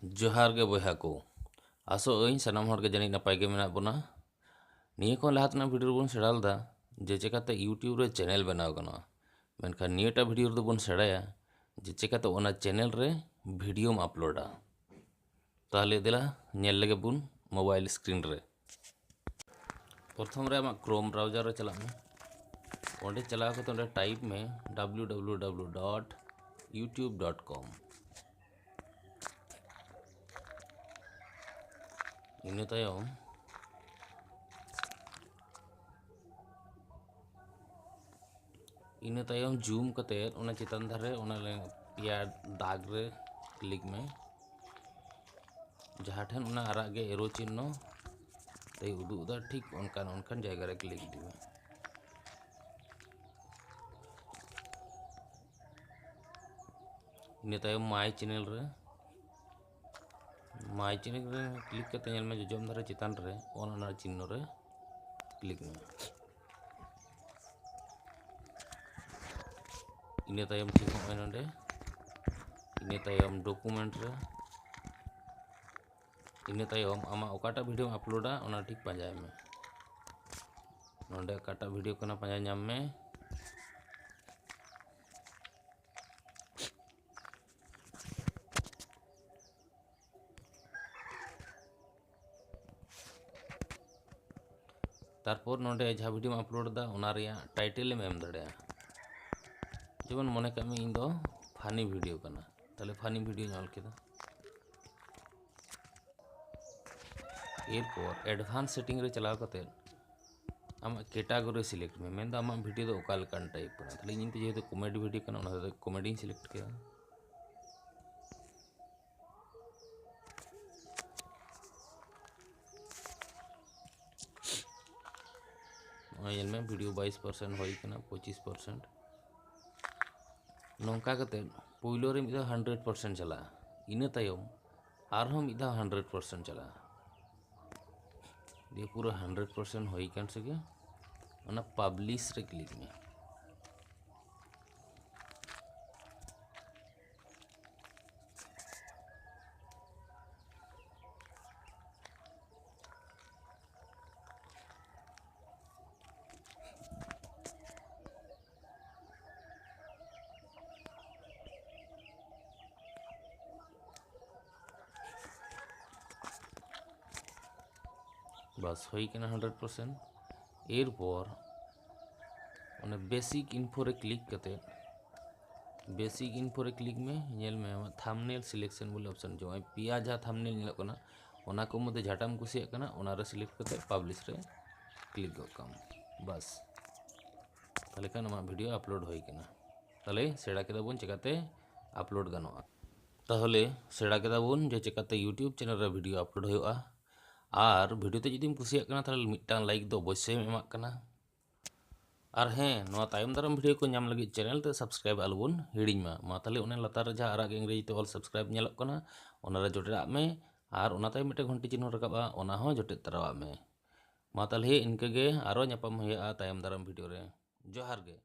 जोहार गे बयहा को आसो अई सानाम हर के जानी नपाय गे मेना बोना निया को लाहातना वीडियो बोन सेड़ा लदा जे चेकाते यूट्यूब रे चैनल बनाव गनोआ मेनखान नियाटा वीडियो रे बोन सेड़ाया जे चेकाते ओना चैनल रे वीडियोम अपलोडा ताहले देला नेल लगे बोन मोबाइल स्क्रीन रे प्रथम रे आमा क्रोम ब्राउजर रे चला में ओंडे चलाव कते ओंडे टाइप में www.youtube.com इन तायम जूम कते ओना चितान धारे ओना पिया दाग रे क्लिक में जहाँ ठेन ओना आराग गे एरो चिन्ह ते उदुग दा ठीक ओनकान जायगा रे क्लिक दी इन तायम माय चैनल रे क्लिक करते नेल में जोजम धारे चितान रे ओना चिन्ह रे क्लिक में इन तायम ठीक होय नंडे इन तायम डॉक्यूमेंट रे इन तायम आमा ओकाटा वीडियो अपलोडा ओना ठीक पांजाय में नोंडे ओकाटा वीडियो कना पांजा नाम में तारपर नोंडे जहाँ वीडियो अपलोड दा ओना रिया टाइटल एम दाड़ेया जेमन मने काग में इन दो फानी वीडियो कना ताले फानी वीडियो नाल केदा एरपर एडवांस सेटिंग रे चलाव कते आमा कैटेगरी सिलेक्ट में मेन दा आमा वीडियो दो ओका लकान टाइप कना ताले इन जेहेतु कॉमेडी वीडियो कना ओना दो कॉमेडी सिलेक्ट केदा में वीडियो 22% होई कना 25% नौका कते पुइलो रे मिदा 100% चला इना तायम आरहों मिदा 100% चला ये पूरा 100% होई कान सके ओना पब्लिश रे क्लिक में बस होई कना 100% एरपर ओने बेसिक इन्फो रे क्लिक कते बेसिक इन्फो रे क्लिक में नेल में थंबनेल सिलेक्शन बोले ऑप्शन जो पिया जहाँ थंबनेल नेल कना ओना को मध्य झाटाम कुसिया कना ओना रे सिलेक्ट कते पब्लिश रे क्लिक गकाम बस ताले खान आमा वीडियो अपलोड होई कना ताले सेड़ा केदा बोन चेकाते अपलोड गानोआ ताहले सेड़ा केदा बोन जे चेकाते यूट्यूब चैनल रे वीडियो अपलोड होयोआ और वीडियो ते जुदीम कुसिया कना ताहले मिदटांग लाइक दो अवश्य एमाक कना और हें नोआ तायम दाराम वीडियो को नाम लगी चैनल ते सब्सक्राइब आलबोन हिड़िंग मा ताहले ओने लातार जहाँ आराग इंग्रेजी ते ऑल सब्सक्राइब नेलक कना ओना रे जोटेराग में और ओना तायम मिटे घंटी चिन्ह रकाबा ओना हो जोटे तरावाग में मा ताहले इनके गे आरो ᱧᱟᱯᱟᱢ हुआ तायम दाराम वीडियो रे जोहार गे।